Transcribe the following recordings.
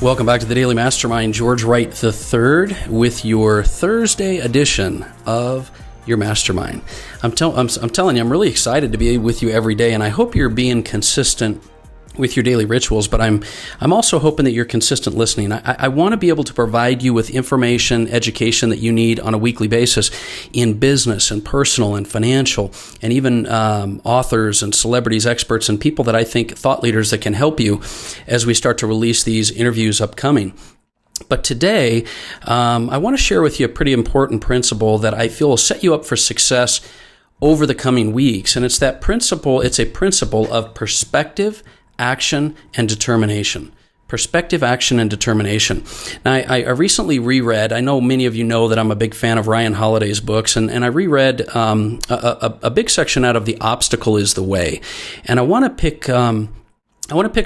Welcome back to the Daily Mastermind. George Wright III with your Thursday edition of your Mastermind. I'm telling you, I'm really excited to be with you every day, and I hope you're being consistent with your daily rituals, but I'm also hoping that you're consistent listening. I want to be able to provide you with information, education that you need on a weekly basis in business and personal and financial, and even authors and celebrities, experts, and people that I think, thought leaders that can help you as we start to release these interviews upcoming. But today, I want to share with you a pretty important principle that I feel will set you up for success over the coming weeks. And it's that principle, it's a principle of perspective, action, and determination. Perspective, action, and determination. Now, I recently reread, I know many of you know that I'm a big fan of Ryan Holiday's books, and I reread a big section out of The Obstacle is the Way. And I want to pick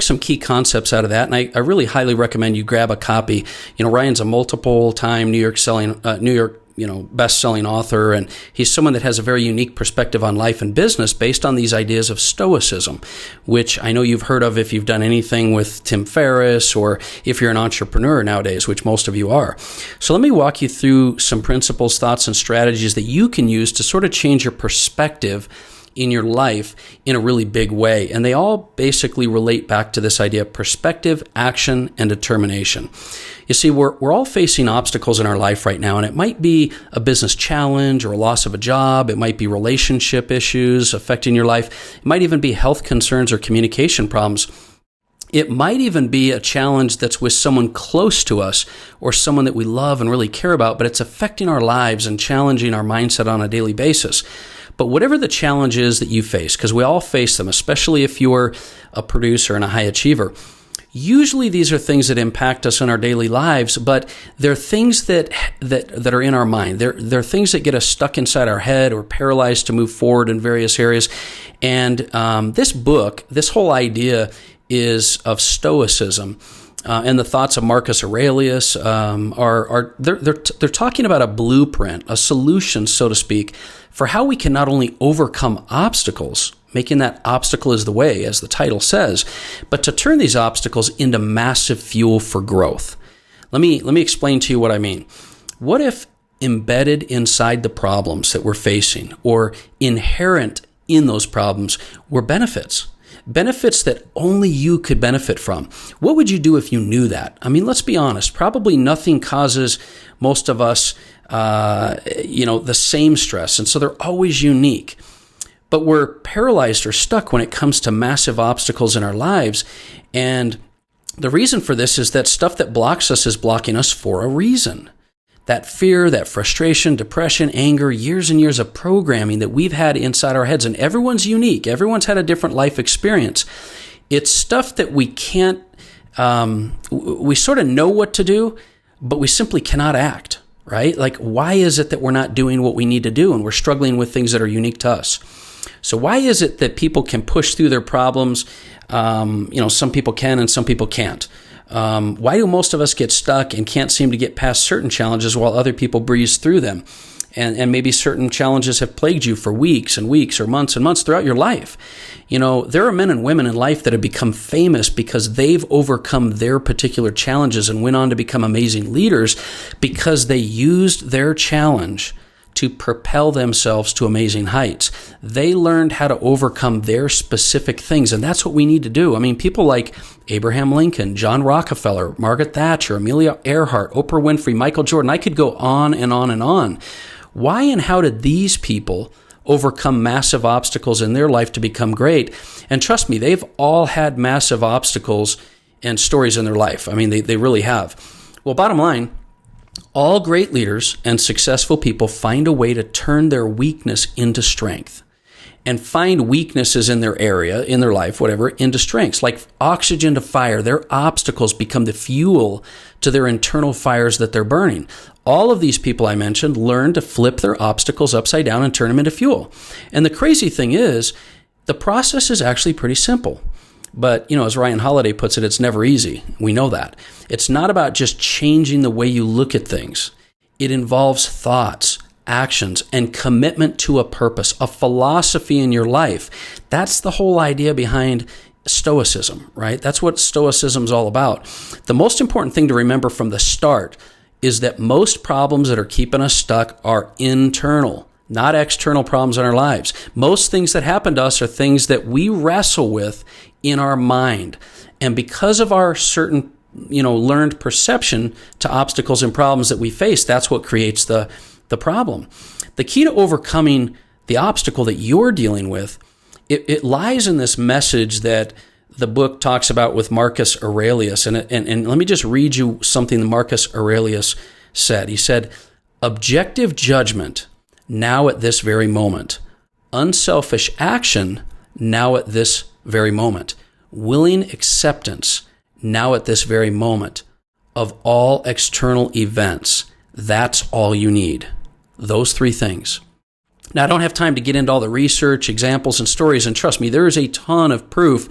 some key concepts out of that, and I really highly recommend you grab a copy. You know, Ryan's a multiple-time New York best-selling author, and he's someone that has a very unique perspective on life and business based on these ideas of Stoicism, which I know you've heard of if you've done anything with Tim Ferriss or if you're an entrepreneur nowadays, which most of you are. So let me walk you through some principles, thoughts, and strategies that you can use to sort of change your perspective in your life in a really big way. And they all basically relate back to this idea of perspective, action, and determination. You see, we're all facing obstacles in our life right now, and it might be a business challenge or a loss of a job. It might be relationship issues affecting your life. It might even be health concerns or communication problems. It might even be a challenge that's with someone close to us or someone that we love and really care about, but it's affecting our lives and challenging our mindset on a daily basis. But whatever the challenge is that you face, because we all face them, especially if you're a producer and a high achiever, usually these are things that impact us in our daily lives, but they're things that are in our mind. They're things that get us stuck inside our head or paralyzed to move forward in various areas. And this book, this whole idea is of Stoicism. And the thoughts of Marcus Aurelius they're talking about a blueprint, a solution, so to speak, for how we can not only overcome obstacles, making that obstacle is the way, as the title says, but to turn these obstacles into massive fuel for growth. Let me explain to you what I mean. What if embedded inside the problems that we're facing, or inherent in those problems, were benefits? Benefits that only you could benefit from. What would you do if you knew that? I mean, let's be honest. Probably nothing causes most of us, the same stress, and so they're always unique. But we're paralyzed or stuck when it comes to massive obstacles in our lives, and the reason for this is that stuff that blocks us is blocking us for a reason. That fear, that frustration, depression, anger, years and years of programming that we've had inside our heads, and everyone's unique. Everyone's had a different life experience. It's stuff that we can't, we sort of know what to do, but we simply cannot act, right? Like, why is it that we're not doing what we need to do and we're struggling with things that are unique to us? So why is it that people can push through their problems? Some people can and some people can't. Why do most of us get stuck and can't seem to get past certain challenges while other people breeze through them? And maybe certain challenges have plagued you for weeks and weeks or months and months throughout your life. You know, there are men and women in life that have become famous because they've overcome their particular challenges and went on to become amazing leaders because they used their challenge to propel themselves to amazing heights. They learned how to overcome their specific things, and that's what we need to do. I mean, people like Abraham Lincoln, John Rockefeller, Margaret Thatcher, Amelia Earhart, Oprah Winfrey, Michael Jordan, I could go on and on and on. Why and how did these people overcome massive obstacles in their life to become great? And trust me, they've all had massive obstacles and stories in their life. I mean, they really have. Well, bottom line, all great leaders and successful people find a way to turn their weakness into strength and find weaknesses in their area, in their life, whatever, into strengths. Like oxygen to fire, their obstacles become the fuel to their internal fires that they're burning. All of these people I mentioned learn to flip their obstacles upside down and turn them into fuel. And the crazy thing is, the process is actually pretty simple. But, as Ryan Holiday puts it, it's never easy. We know that. It's not about just changing the way you look at things. It involves thoughts, actions, and commitment to a purpose, a philosophy in your life. That's the whole idea behind Stoicism, right? That's what Stoicism's all about. The most important thing to remember from the start is that most problems that are keeping us stuck are internal, not external problems in our lives. Most things that happen to us are things that we wrestle with in our mind. And because of our certain, learned perception to obstacles and problems that we face, that's what creates the problem. The key to overcoming the obstacle that you're dealing with, it lies in this message that the book talks about with Marcus Aurelius. And let me just read you something that Marcus Aurelius said. He said, "Objective judgment, now at this very moment. Unselfish action, now at this very moment. Willing acceptance, now at this very moment. Of all external events, that's all you need." Those three things. Now, I don't have time to get into all the research, examples, and stories, and trust me, there is a ton of proof.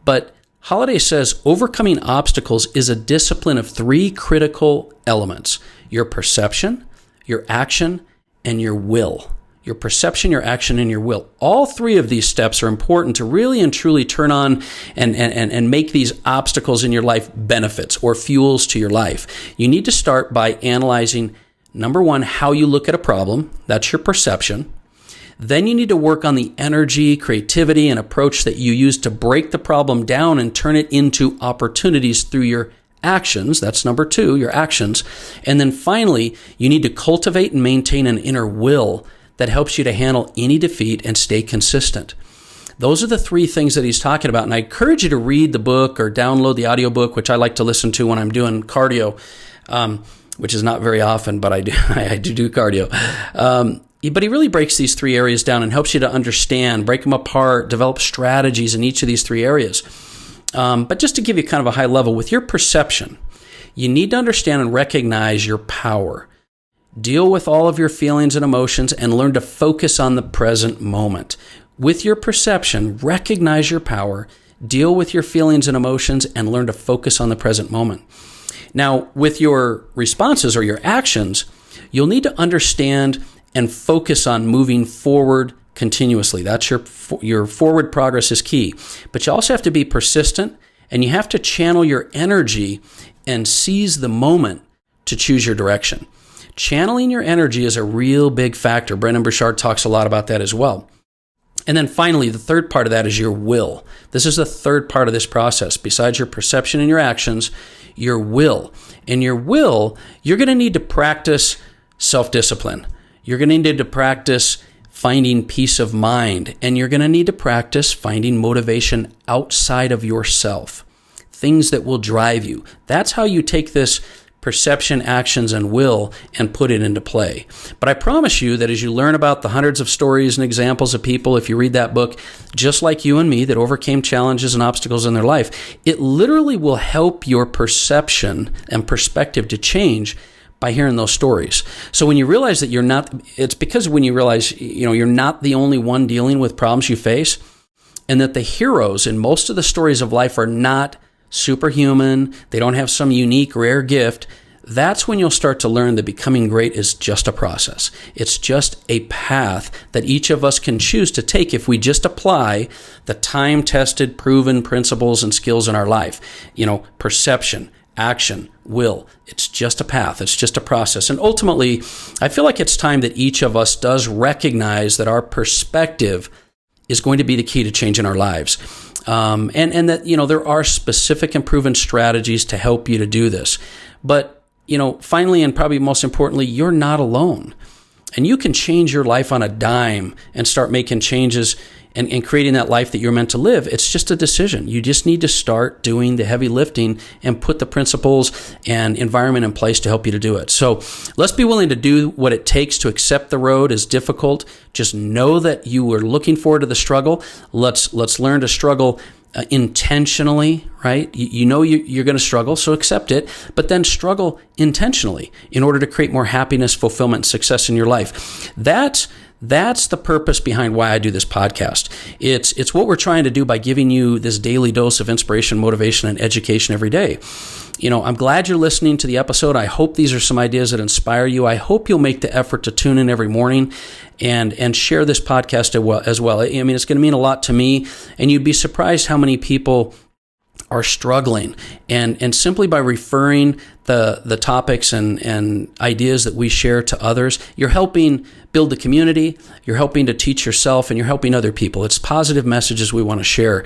But Holiday says overcoming obstacles is a discipline of three critical elements: your perception, your action, and your will. Your perception, your action, and your will. All three of these steps are important to really and truly turn on and make these obstacles in your life benefits or fuels to your life. You need to start by analyzing, number one, how you look at a problem. That's your perception. Then you need to work on the energy, creativity, and approach that you use to break the problem down and turn it into opportunities through your actions. That's number two, your actions. And then finally, you need to cultivate and maintain an inner will that helps you to handle any defeat and stay consistent. Those are the three things that he's talking about. And I encourage you to read the book or download the audiobook, which I like to listen to when I'm doing cardio, which is not very often, but I do cardio. But he really breaks these three areas down and helps you to understand, break them apart, develop strategies in each of these three areas. But just to give you kind of a high level, with your perception, you need to understand and recognize your power. Deal with all of your feelings and emotions and learn to focus on the present moment. With your perception, recognize your power, deal with your feelings and emotions, and learn to focus on the present moment. Now, with your responses or your actions, you'll need to understand and focus on moving forward continuously. That's your forward progress is key. But you also have to be persistent, and you have to channel your energy and seize the moment to choose your direction. Channeling your energy is a real big factor. Brendon Burchard talks a lot about that as well. And then finally, the third part of that is your will. This is the third part of this process. Besides your perception and your actions, your will. In your will, you're going to need to practice self-discipline. You're going to need to practice finding peace of mind, and you're going to need to practice finding motivation outside of yourself, things that will drive you. That's how you take this perception, actions, and will and put it into play. But I promise you that as you learn about the hundreds of stories and examples of people, if you read that book, just like you and me, that overcame challenges and obstacles in their life, it literally will help your perception and perspective to change by hearing those stories. So when you realize that it's because when you realize, you're not the only one dealing with problems you face, and that the heroes in most of the stories of life are not superhuman, they don't have some unique, rare gift, that's when you'll start to learn that becoming great is just a process. It's just a path that each of us can choose to take if we just apply the time-tested, proven principles and skills in our life. Perception, action, will. It's just a path. It's just a process. And ultimately, I feel like it's time that each of us does recognize that our perspective is going to be the key to changing our lives. And that, there are specific and proven strategies to help you to do this. But, finally, and probably most importantly, you're not alone. And you can change your life on a dime and start making changes and creating that life that you're meant to live. It's just a decision. You just need to start doing the heavy lifting and put the principles and environment in place to help you to do it. So let's be willing to do what it takes to accept the road is difficult. Just know that you are looking forward to the struggle. Let's learn to struggle intentionally, right? You're going to struggle, so accept it, but then struggle intentionally in order to create more happiness, fulfillment, and success in your life. That's the purpose behind why I do this podcast. It's what we're trying to do by giving you this daily dose of inspiration, motivation, and education every day. I'm glad you're listening to the episode. I hope these are some ideas that inspire you. I hope you'll make the effort to tune in every morning and share this podcast as well. I mean, it's going to mean a lot to me, and you'd be surprised how many people are struggling. And simply by referring the topics and ideas that we share to others, you're helping build the community, you're helping to teach yourself, and you're helping other people. It's positive messages we want to share.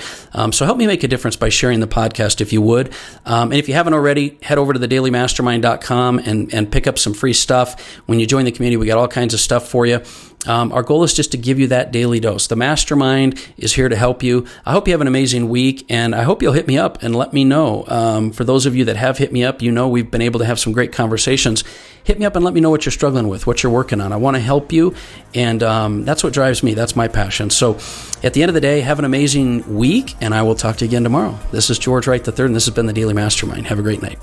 So help me make a difference by sharing the podcast if you would. And if you haven't already, head over to thedailymastermind.com and pick up some free stuff. When you join the community, we got all kinds of stuff for you. Our goal is just to give you that daily dose. The Mastermind is here to help you. I hope you have an amazing week, and I hope you'll hit me up and let me know. For those of you that have hit me up, we've been able to have some great conversations. Hit me up and let me know what you're struggling with, what you're working on. I want to help you, and that's what drives me. That's my passion. So at the end of the day, have an amazing week, and I will talk to you again tomorrow. This is George Wright III, and this has been the Daily Mastermind. Have a great night.